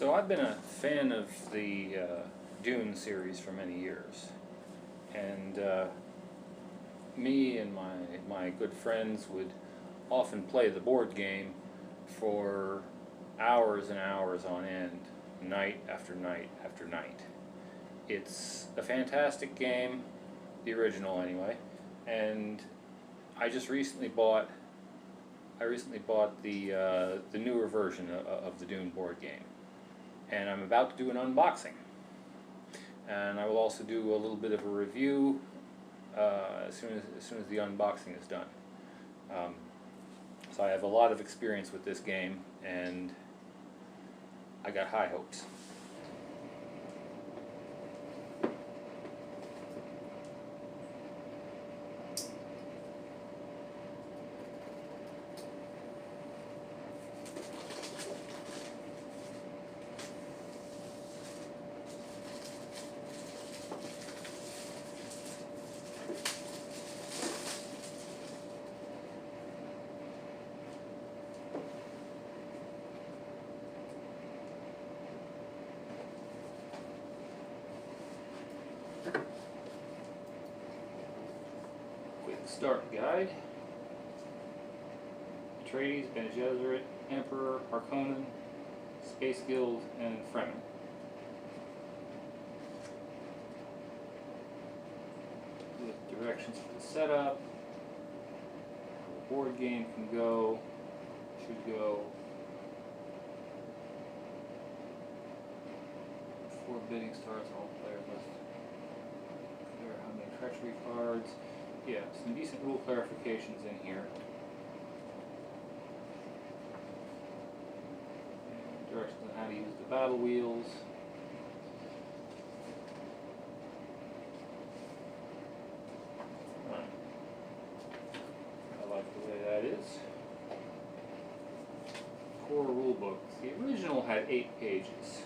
So I've been a fan of the DUNE series for many years, and me and my good friends would often play the board game for hours and hours on end, night after night after night. It's a fantastic game, the original anyway, and I recently bought the newer version of the DUNE board game, and I'm about to do an unboxing, and I will also do a little bit of a review as soon as the unboxing is done. So I have a lot of experience with this game, and I got high hopes. Quick start guide. Atreides, Bene Gesserit, Emperor, Harkonnen, Space Guild, and Fremen. With directions for the setup, how the board game can go, should go. Before bidding starts, all players must clear how many treachery cards. Yeah, some decent rule clarifications in here. And directions on how to use the battle wheels. Right. I like the way that is. Core rulebook. The original had 8 pages.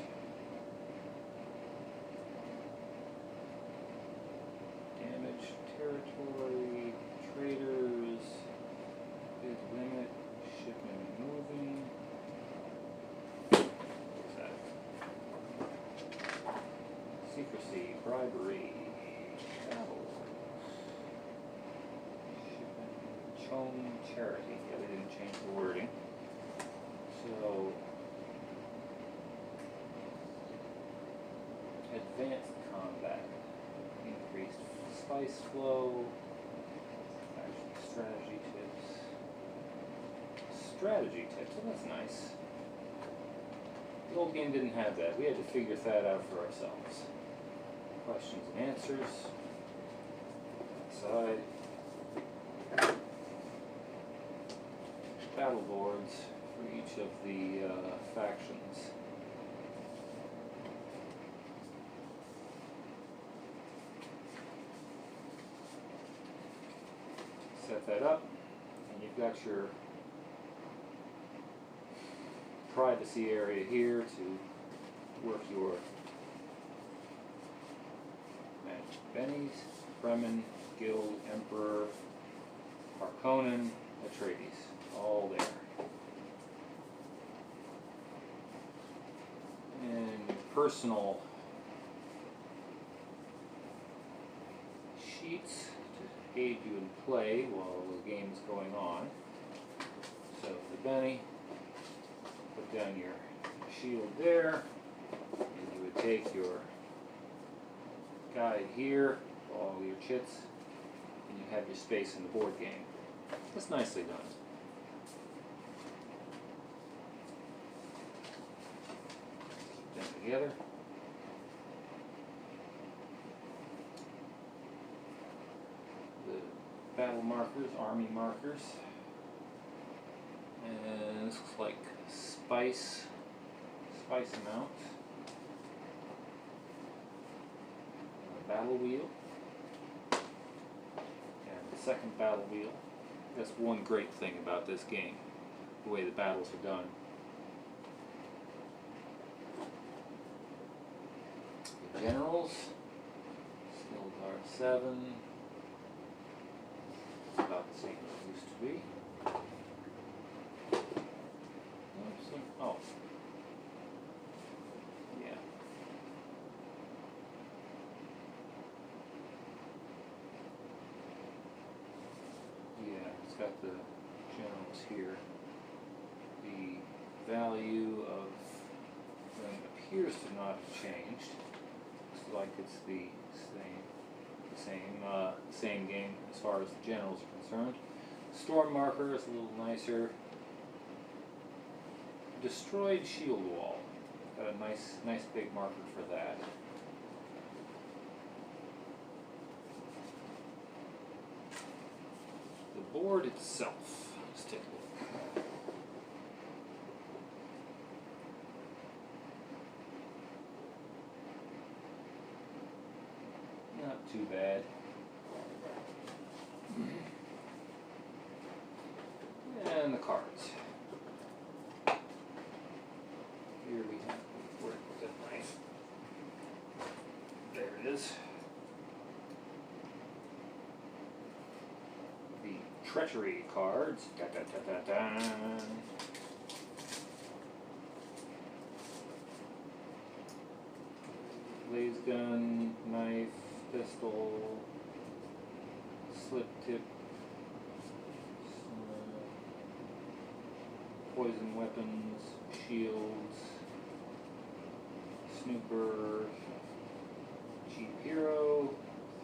Damage, territory, traders, bid limit, shipment moving. What's that? Secrecy, bribery, travel, shipment, chone, charity. Yeah, they didn't change the wording. So, advanced combat, increased spice flow, actually strategy tips. Strategy tips, well that's nice. The old game didn't have that. We had to figure that out for ourselves. Questions and answers. Side. Battle boards for each of the factions. Set that up, and you've got your privacy area here to work your Bennies, Fremen, Guild, Emperor, Harkonnen, Atreides, all there. And your personal sheets to aid you in play while the game is going on. So the Benny, put down your shield there, and you would take your guide here, all your chits, and you have your space in the board game. That's nicely done. Keep them together. The battle markers, army markers, and this looks like spice amount. A battle wheel, and the second battle wheel. That's one great thing about this game, the way the battles are done. The generals, Sildar 7. About the same as it used to be. Oh, got the generals here. The value of them appears to not have changed. Looks like it's the same game as far as the generals are concerned. Storm marker is a little nicer. Destroyed shield wall. Got a nice big marker for that. The board itself. Let's take a look. Not too bad. And the cards. Here we have, where's that knife? There it is. The treachery cards. Da, da, da, da, da. Laser gun, knife, pistol, slip tip, poison weapons, shields, snooper, cheap hero,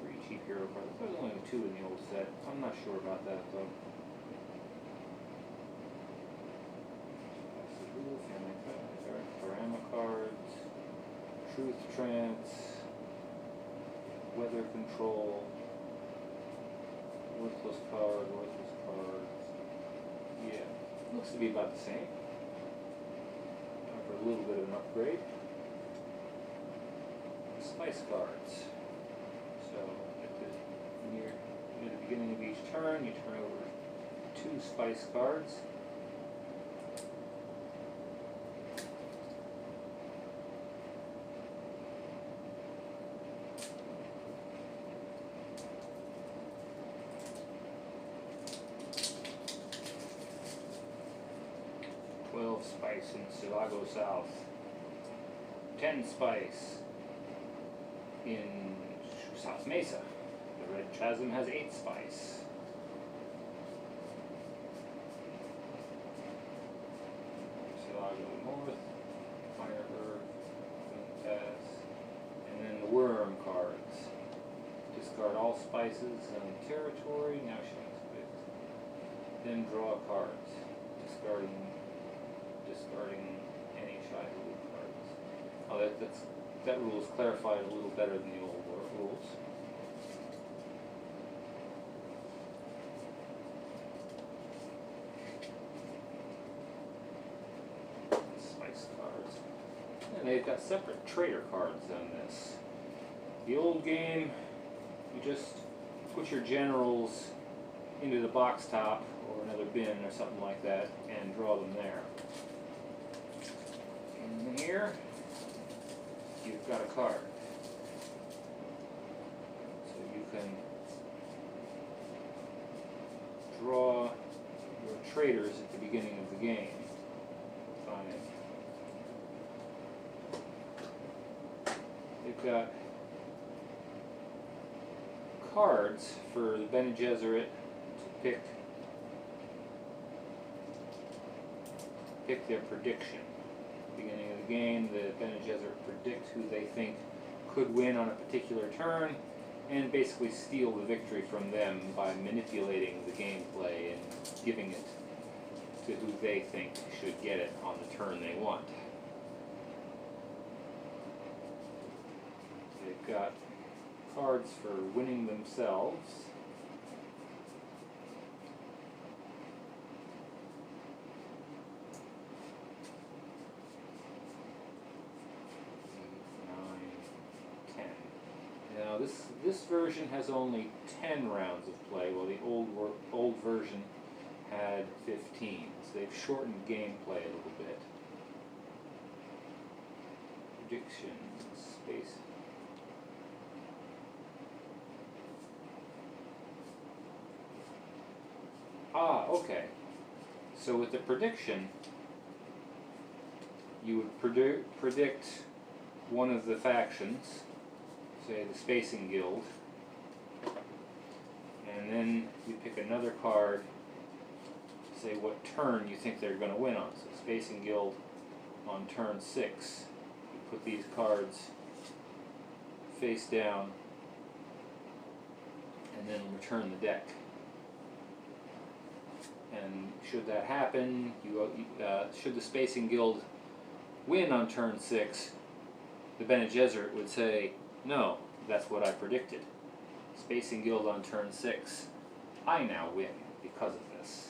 3 cheap hero cards. There's only 2 in the old set. I'm not sure about that though. Family Panorama cards, truth trance, weather control, worthless cards. Yeah. Looks to be about the same. Time for a little bit of an upgrade. Spice cards. So near the beginning of each turn, you turn over 2 spice cards. Spice in Silago South, 10 spice in South Mesa. The Red Chasm has 8 spice. Silago North, Fire Earth, Pass, and then the Worm cards. Discard all spices on territory. Now she has it. Then draw cards, discarding any Shai-Hulud cards. Oh, that rule is clarified a little better than the old rules. Spice cards. And they've got separate trader cards on this. The old game, you just put your generals into the box top or another bin or something like that and draw them there. And here, you've got a card. So you can draw your traders at the beginning of the game. On it. They've got cards for the Bene Gesserit to pick their prediction. At the beginning of the game, the Bene Gesserit predict who they think could win on a particular turn, and basically steal the victory from them by manipulating the gameplay and giving it to who they think should get it on the turn they want. They've got cards for winning themselves. Now this version has only 10 rounds of play, while the old version had 15. So they've shortened gameplay a little bit. Predictions, space. Ah, okay. So with the prediction, you would predict one of the factions, say the Spacing Guild, and then you pick another card say what turn you think they're going to win on. So Spacing Guild on turn 6. You put these cards face down and then return the deck. And should that happen, should the Spacing Guild win on turn 6, the Bene Gesserit would say, no, that's what I predicted. Spacing Guild on turn 6, I now win because of this.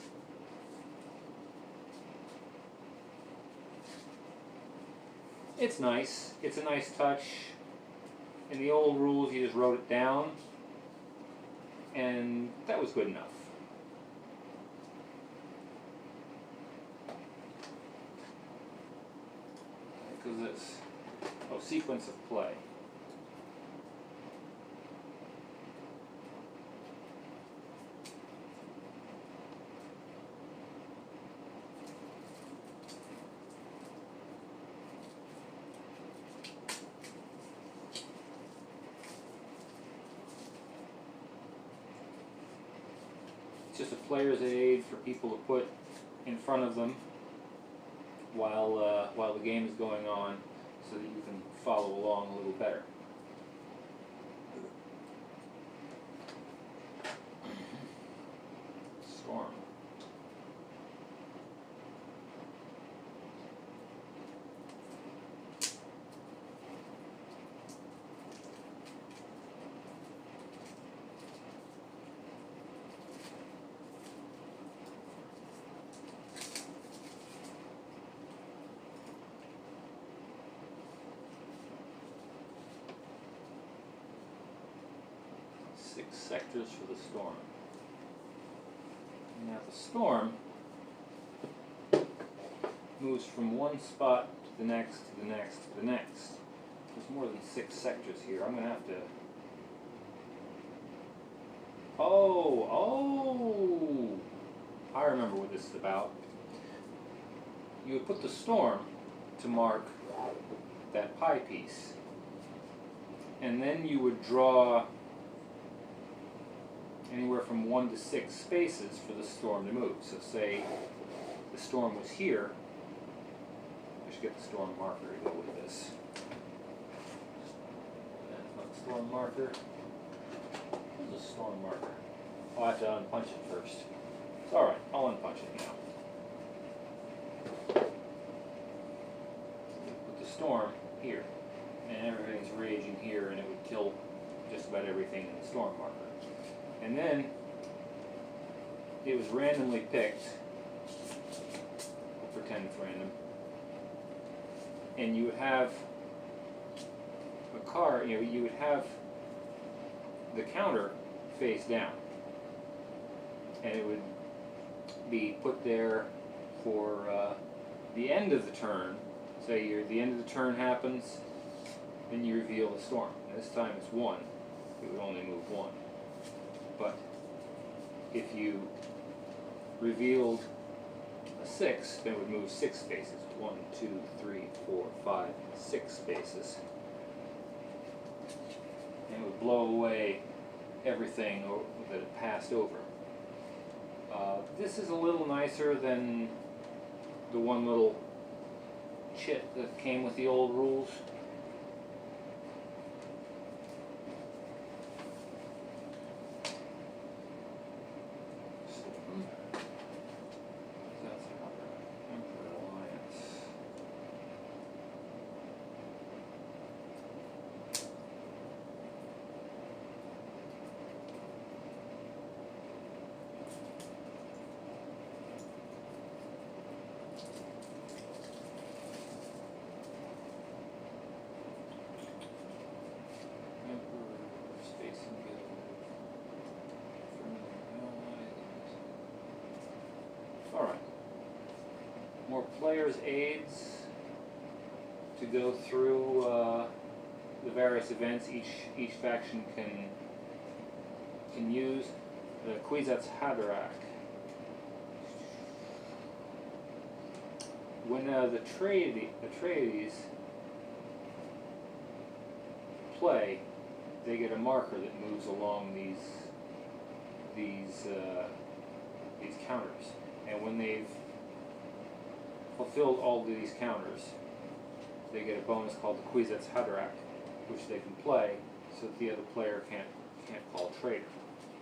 It's nice. It's a nice touch. In the old rules, you just wrote it down, and that was good enough. Because this, sequence of play. It's just a player's aid for people to put in front of them while the game is going on, so that you can follow along a little better. Storm. Six sectors for the storm. Now the storm moves from one spot to the next, to the next, to the next. There's more than 6 sectors here. I'm going to have to... Oh! I remember what this is about. You would put the storm to mark that pie piece. And then you would draw anywhere from 1 to 6 spaces for the storm to move. So say the storm was here. I should get the storm marker to go with this. That's not the storm marker. Where's the storm marker? Oh, I have to unpunch it first. It's alright, I'll unpunch it now. Put the storm here. And everything's raging here, and it would kill just about everything in the storm marker. And then it was randomly picked. We'll pretend it's random. And you would have a card, you would have the counter face down. And it would be put there for the end of the turn. Say the end of the turn happens, then you reveal the storm. And this time it's 1. It would only move 1. But if you revealed a 6, then it would move 6 spaces. 1, 2, 3, 4, 5, 6 spaces. And it would blow away everything that it passed over. This is a little nicer than the one little chit that came with the old rules. Alright. More players' aids to go through the various events each faction can use. The Kwisatz Haderach. When the Atreides play, they get a marker that moves along these counters. And when they've fulfilled all of these counters, they get a bonus called the Kwisatz Haderach, which they can play so that the other player can't call traitor.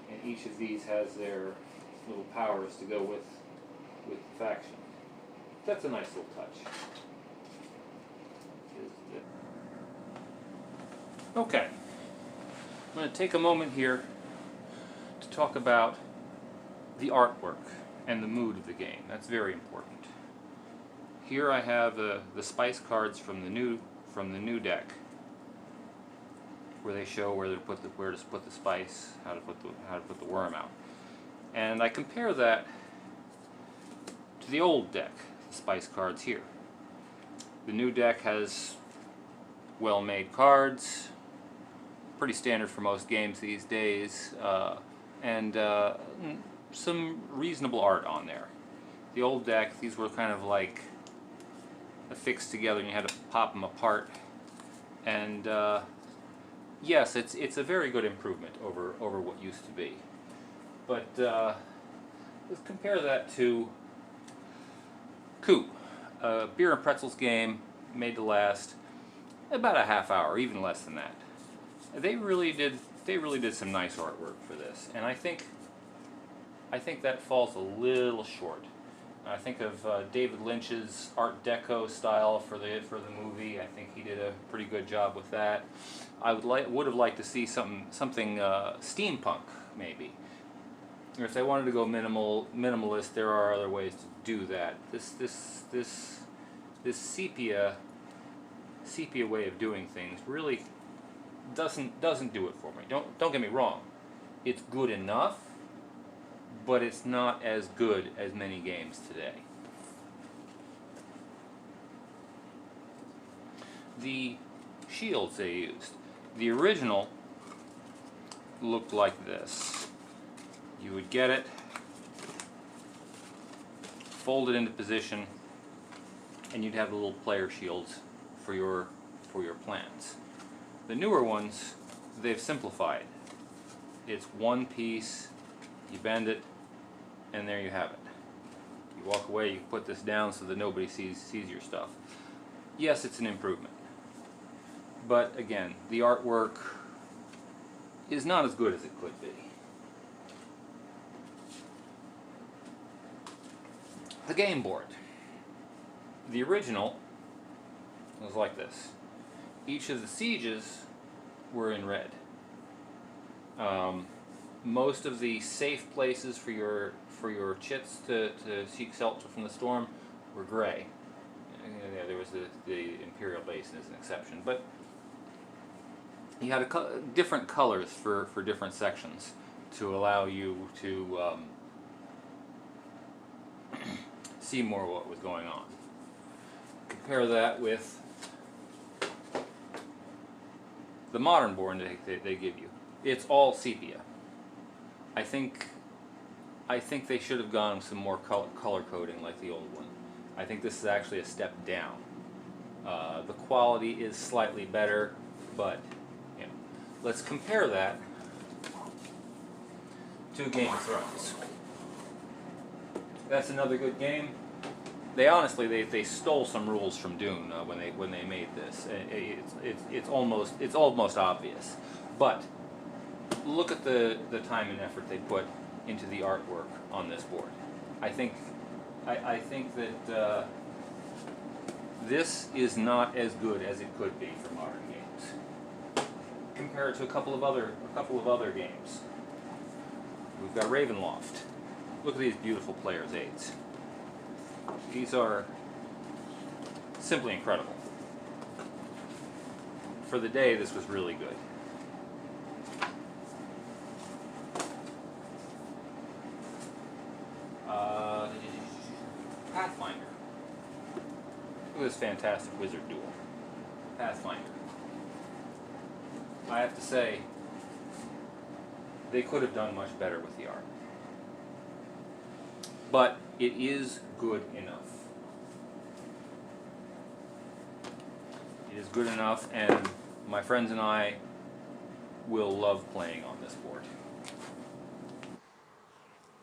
And each of these has their little powers to go with the faction. That's a nice little touch. Okay, I'm going to take a moment here to talk about the artwork and the mood of the game. That's very important. Here I have the spice cards from the new deck, where they show where to put the spice, how to put the worm out, and I compare that to the old deck, the spice cards here. The new deck has well-made cards, pretty standard for most games these days, and some reasonable art on there. The old deck, these were kind of like affixed together and you had to pop them apart, and yes, it's a very good improvement over what used to be. But let's compare that to Coup, a beer and pretzels game made to last about a half hour, even less than that. They really did some nice artwork for this, and I think that falls a little short. I think of David Lynch's Art Deco style for the movie. I think he did a pretty good job with that. I would have liked to see something steampunk maybe. Or if they wanted to go minimalist, there are other ways to do that. This sepia way of doing things really doesn't do it for me. Don't get me wrong. It's good enough, but it's not as good as many games today. The shields they used. The original looked like this. You would get it, fold it into position, and you'd have the little player shields for your plans. The newer ones, they've simplified. It's one piece, you bend it, and there you have it. You walk away, you put this down so that nobody sees your stuff. Yes, it's an improvement. But again, the artwork is not as good as it could be. The game board. The original was like this. Each of the sieges were in red. Most of the safe places for your chits to seek shelter from the storm were gray. Yeah, there was the Imperial Basin as an exception, but you had different colors for different sections to allow you to see more what was going on. Compare that with the modern board they give you. It's all sepia. I think they should have gone with some more color coding like the old one. I think this is actually a step down. The quality is slightly better, but you know, let's compare that to Game of Thrones. That's another good game. They honestly they stole some rules from DUNE when they made this. It's almost obvious, but look at the time and effort they put into the artwork on this board. I think that this is not as good as it could be for modern games. Compare it to a couple of other games. We've got Ravenloft. Look at these beautiful player's aids. These are simply incredible. For the day, this was really good. Pathfinder. Look at this fantastic wizard duel. Pathfinder. I have to say, they could have done much better with the art. But it is good enough. It is good enough, and my friends and I will love playing on this board.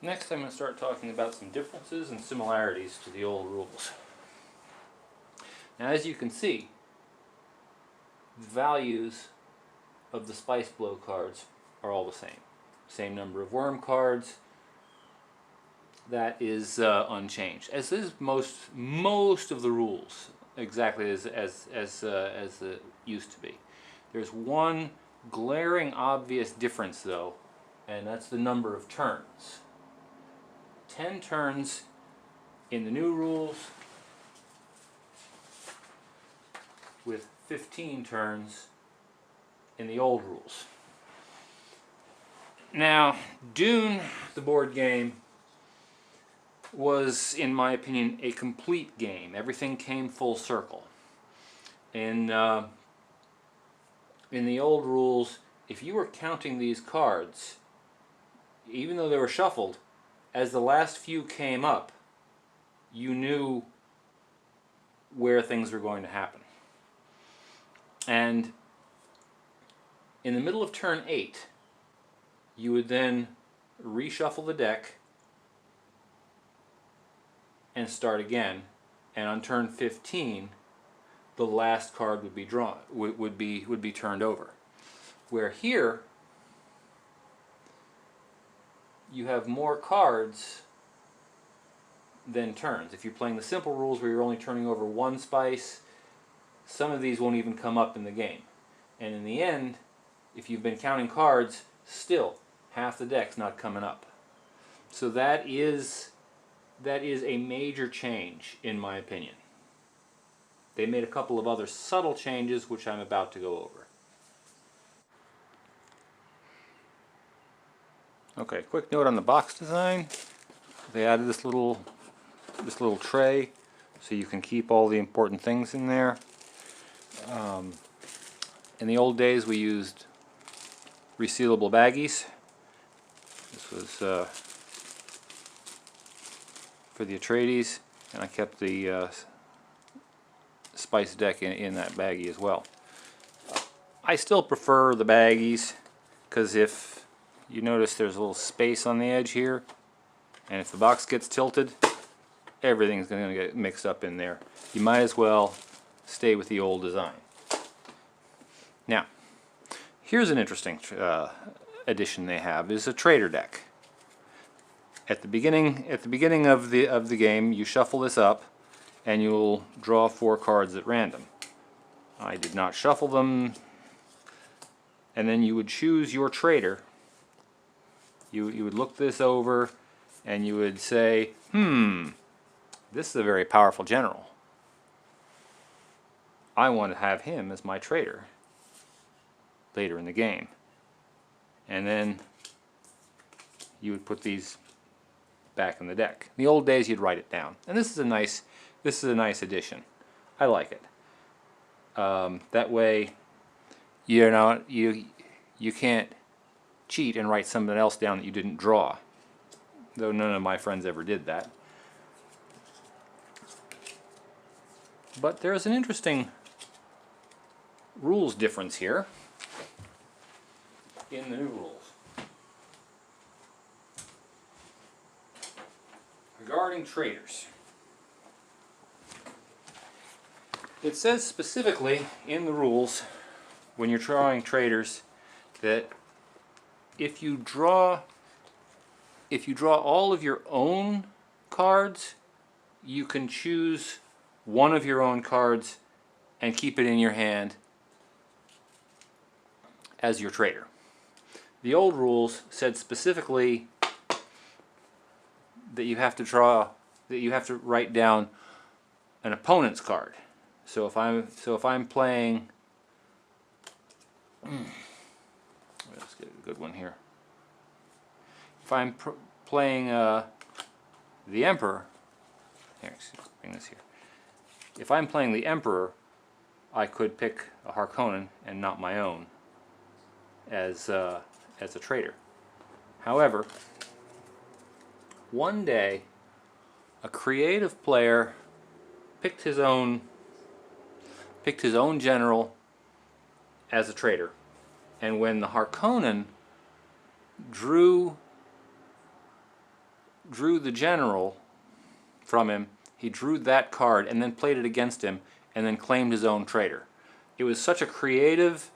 Next I'm going to start talking about some differences and similarities to the old rules. Now as you can see, the values of the Spice Blow cards are all the same. Same number of worm cards. That is unchanged, as is most of the rules, exactly as it used to be. There's one glaring obvious difference though, and that's the number of turns. 10 turns in the new rules, with 15 turns in the old rules. Now, Dune, the board game, was, in my opinion, a complete game. Everything came full circle. In the old rules, if you were counting these cards, even though they were shuffled, as the last few came up, you knew where things were going to happen. And in the middle of turn 8, you would then reshuffle the deck and start again, and on turn 15 the last card would be drawn, would be turned over. Where here you have more cards than turns. If you're playing the simple rules where you're only turning over one spice, some of these won't even come up in the game. And in the end, if you've been counting cards, still half the deck's not coming up. So that is a major change, in my opinion. They made a couple of other subtle changes, which I'm about to go over. Okay, quick note on the box design. They added this little tray, so you can keep all the important things in there. In the old days, we used resealable baggies. This was for the Atreides, and I kept the spice deck in that baggie as well. I still prefer the baggies, because if you notice there's a little space on the edge here, and if the box gets tilted, everything's going to get mixed up in there. You might as well stay with the old design. Now, here's an interesting addition they have, is a trader deck. At the beginning of the game, you shuffle this up, and you'll draw 4 cards at random. I did not shuffle them, and then you would choose your trader. You would look this over, and you would say, this is a very powerful general. I want to have him as my trader later in the game. And then you would put these back in the deck. In the old days, you'd write it down, and this is a nice addition. I like it. That way, you can't cheat and write something else down that you didn't draw. Though none of my friends ever did that. But there's an interesting rules difference here in the new rules. Regarding traders, it says specifically in the rules when you're drawing traders that if you draw all of your own cards, you can choose one of your own cards and keep it in your hand as your trader. The old rules said specifically that you have to write down an opponent's card. So if I'm playing, let's get a good one here. If I'm playing the Emperor, here, bring this here. If I'm playing the Emperor, I could pick a Harkonnen and not my own as a trader. However, one day a creative player picked his own general as a trader, and when the Harkonnen drew drew the general from him, he drew that card and then played it against him and then claimed his own traitor. It was such a creative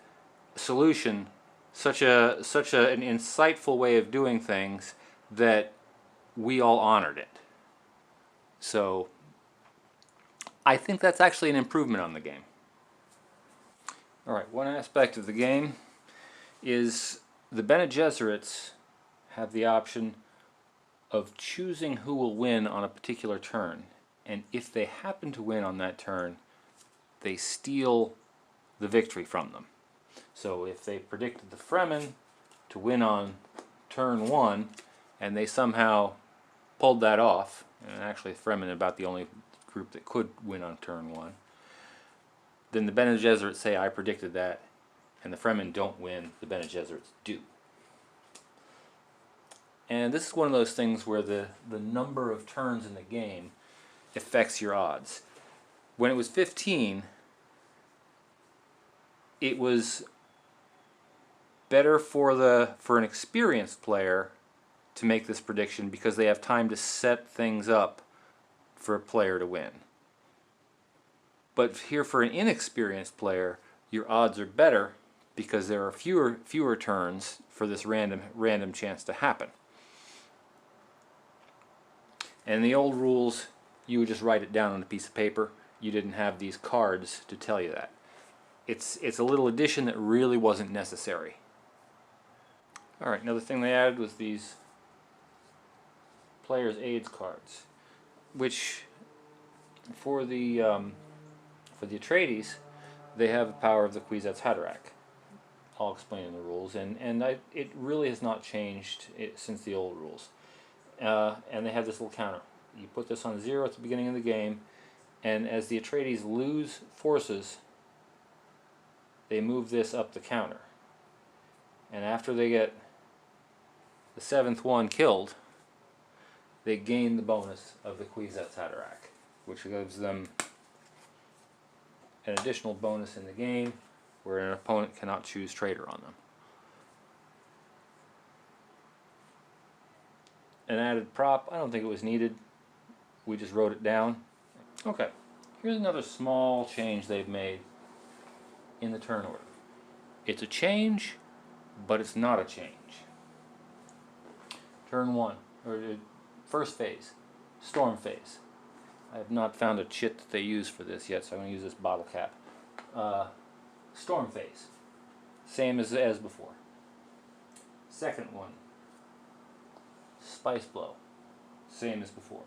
solution, such an insightful way of doing things that we all honored it. So I think that's actually an improvement on the game. Alright, one aspect of the game is the Bene Gesserits have the option of choosing who will win on a particular turn. And if they happen to win on that turn, they steal the victory from them. So if they predicted the Fremen to win on turn 1, and they somehow pulled that off, and actually Fremen are about the only group that could win on turn 1, then the Bene Gesserit say, I predicted that, and the Fremen don't win, the Bene Gesserits do. And this is one of those things where the number of turns in the game affects your odds. When it was 15, it was better for an experienced player to make this prediction because they have time to set things up for a player to win. But here for an inexperienced player, your odds are better because there are fewer turns for this random chance to happen. And in the old rules, you would just write it down on a piece of paper. You didn't have these cards to tell you that. It's a little addition that really wasn't necessary. Alright, another thing they added was these player's aids cards, which for the Atreides, they have the power of the Kwisatz Haderach. I'll explain in the rules, and it really has not changed since the old rules. And they have this little counter. You put this on 0 at the beginning of the game, and as the Atreides lose forces, they move this up the counter. And after they get the 7th one killed, they gain the bonus of the Kwisatz Haderach, which gives them an additional bonus in the game where an opponent cannot choose traitor on them. An added prop, I don't think it was needed. We just wrote it down. Okay, here's another small change they've made in the turn order. It's a change, but it's not a change. Turn 1, or first phase, storm phase. I have not found a chit that they use for this yet, so I'm going to use this bottle cap. Storm phase, same as before. Second one, spice blow, same as before.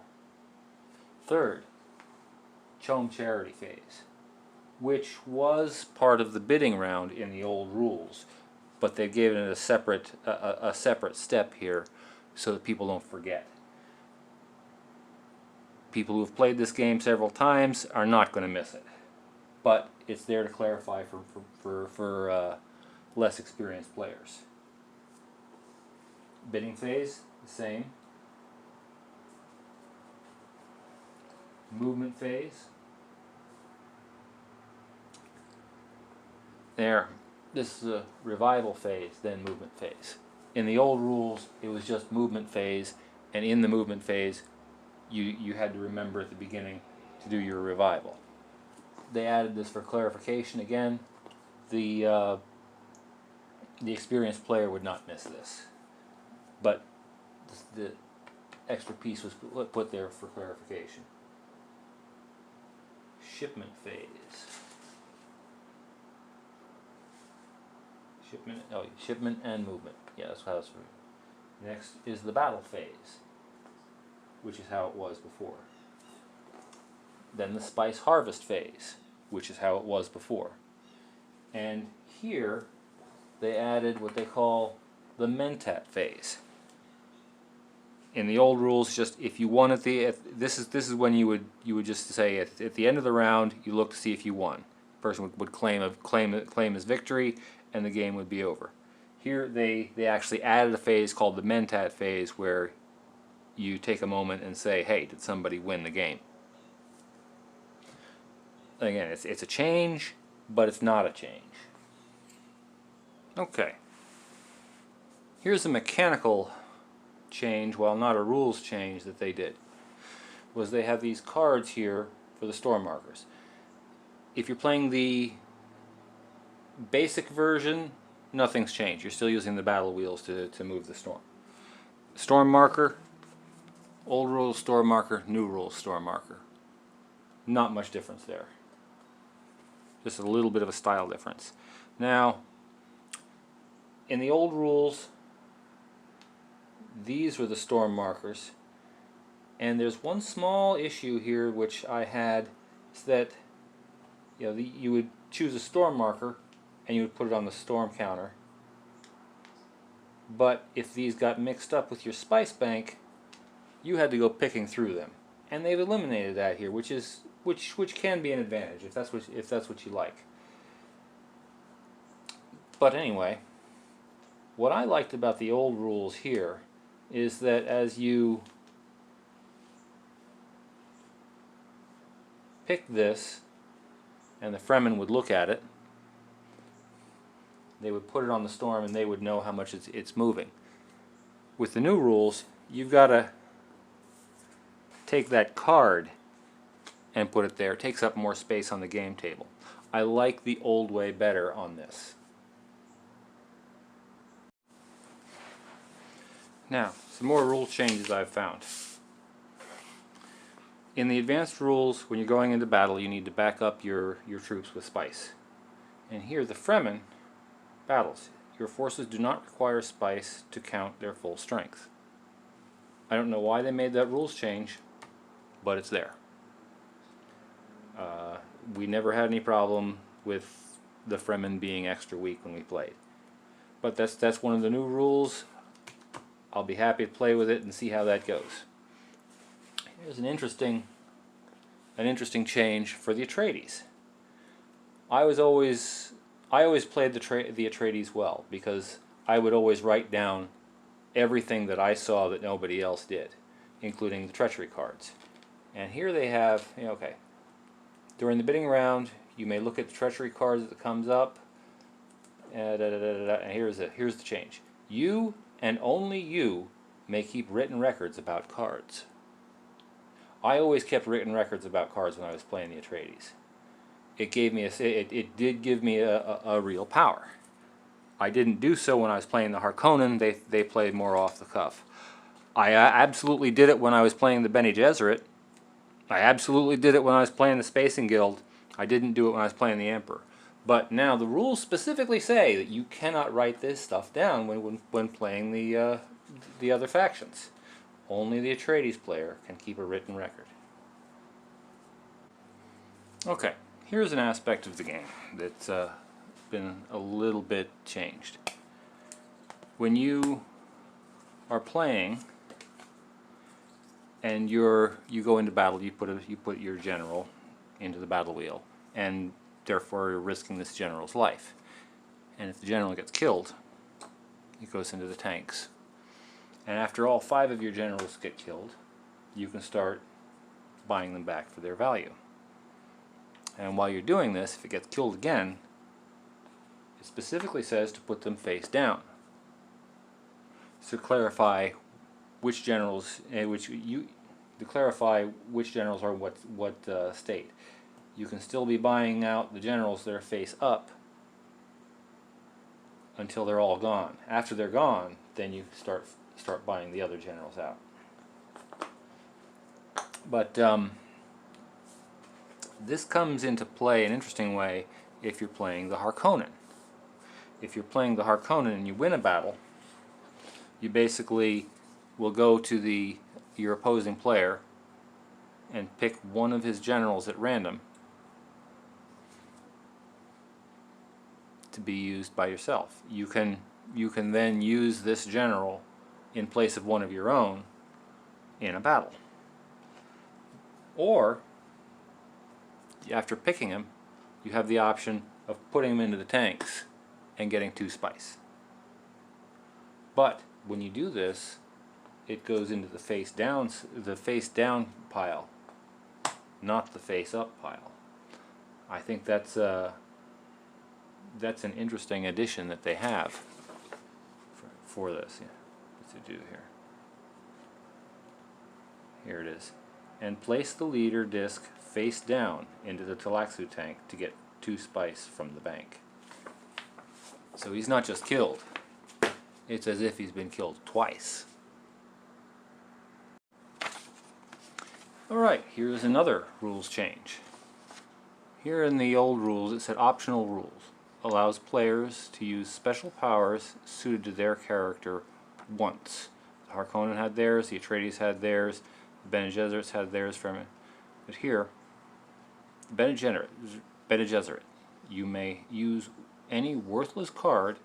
Third, Chom charity phase, which was part of the bidding round in the old rules, but they've given it a separate step here so that people don't forget. People who have played this game several times are not going to miss it, but it's there to clarify for less experienced players. Bidding phase, the same. Movement phase. There, this is a revival phase, then movement phase. In the old rules, it was just movement phase, and in the movement phase, you had to remember at the beginning to do your revival. They added this for clarification again. The experienced player would not miss this, but the extra piece was put there for clarification. Shipment phase. Shipment and movement. Yeah, that's how it's for. Next is the battle phase, which is how it was before. Then the spice harvest phase, which is how it was before. And here they added what they call the mentat phase. In the old rules, just if you won this is when you would just say at the end of the round you look to see if you won. The person would claim his victory, and the game would be over. Here they actually added a phase called the mentat phase, where you take a moment and say, hey, did somebody win the game? Again, it's a change, but it's not a change. Okay. Here's a mechanical change, while not a rules change, that they did was they have these cards here for the storm markers. If you're playing the basic version, nothing's changed. You're still using the battle wheels to move the storm. Storm marker, old rules storm marker, new rules storm marker. Not much difference there. Just a little bit of a style difference. Now, in the old rules, these were the storm markers. And there's one small issue here which I had, is that you would choose a storm marker and you would put it on the storm counter. But if these got mixed up with your spice bank, you had to go picking through them. And they've eliminated that here, which can be an advantage if that's what you like. But anyway, what I liked about the old rules here is that as you pick this, and the Fremen would look at it, they would put it on the storm and they would know how much it's moving. With the new rules, you've got to take that card and put it there. It takes up more space on the game table. I like the old way better on this. Now, some more rule changes I've found. In the advanced rules, when you're going into battle, you need to back up your troops with spice. And here, the Fremen battles. Your forces do not require spice to count their full strength. I don't know why they made that rules change, but it's there. We never had any problem with the Fremen being extra weak when we played. But that's one of the new rules. I'll be happy to play with it and see how that goes. Here's an interesting change for the Atreides. I always played the Atreides well, because I would always write down everything that I saw that nobody else did, including the treachery cards. And here they have, okay, during the bidding round, you may look at the treachery cards that comes up, and here's the change. You and only you may keep written records about cards. I always kept written records about cards when I was playing the Atreides. It did give me a real power. I didn't do so when I was playing the Harkonnen. They played more off the cuff. I absolutely did it when I was playing the Bene Gesserit. I absolutely did it when I was playing the Spacing Guild. I didn't do it when I was playing the Emperor. But now the rules specifically say that you cannot write this stuff down when playing the other factions. Only the Atreides player can keep a written record. Okay, here's an aspect of the game that's been a little bit changed. When you are playing and you go into battle, you put your general into the battle wheel, and therefore you're risking this general's life. And if the general gets killed, it goes into the tanks. And after all 5 of your generals get killed, you can start buying them back for their value. And while you're doing this, if it gets killed again, it specifically says to put them face down. To clarify which generals, are what state. You can still be buying out the generals that are face up until they're all gone. After they're gone, then you start buying the other generals out. But this comes into play in an interesting way if you're playing the Harkonnen. If you're playing the Harkonnen and you win a battle, you basically will go to your opposing player and pick one of his generals at random to be used by yourself. You can then use this general in place of one of your own in a battle. Or, after picking him, you have the option of putting him into the tanks and getting 2 spice. But when you do this, it goes into the face down pile, not the face up pile. I think that's an interesting addition that they have for this. Yeah, what's it do here? Here it is. And place the leader disc face down into the Talaxu tank to get 2 spice from the bank. So he's not just killed. It's as if he's been killed twice. Alright, here's another rules change. Here in the old rules it said optional rules. Allows players to use special powers suited to their character once. The Harkonnen had theirs, the Atreides had theirs, the Bene Gesserits had theirs from it. But here, Bene Gesserit, you may use any worthless card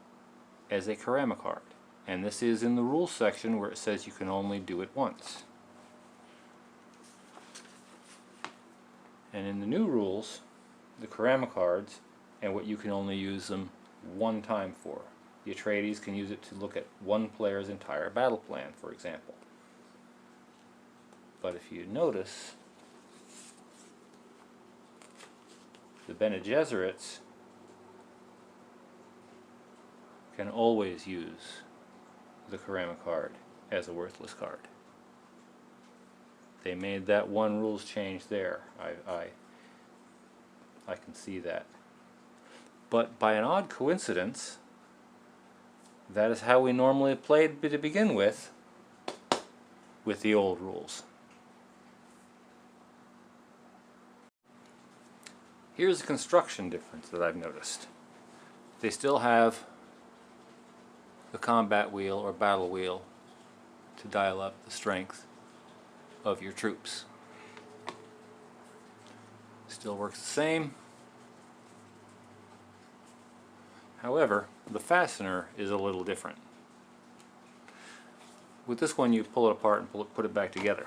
as a Karama card. And this is in the rules section where it says you can only do it once. And in the new rules, the Karama cards and what you can only use them one time for. The Atreides can use it to look at one player's entire battle plan, for example. But if you notice, the Bene Gesserits can always use the Karama card as a worthless card. They made that one rules change there. I can see that. But by an odd coincidence, that is how we normally played to begin with the old rules. Here's a construction difference that I've noticed. They still have the combat wheel or battle wheel to dial up the strength of your troops. Still works the same. However, the fastener is a little different. With this one you pull it apart and put it back together.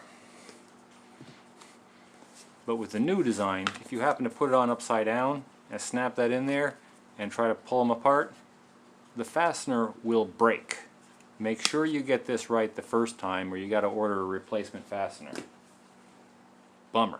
But with the new design, if you happen to put it on upside down and snap that in there and try to pull them apart, the fastener will break. Make sure you get this right the first time or you got to order a replacement fastener. Bummer.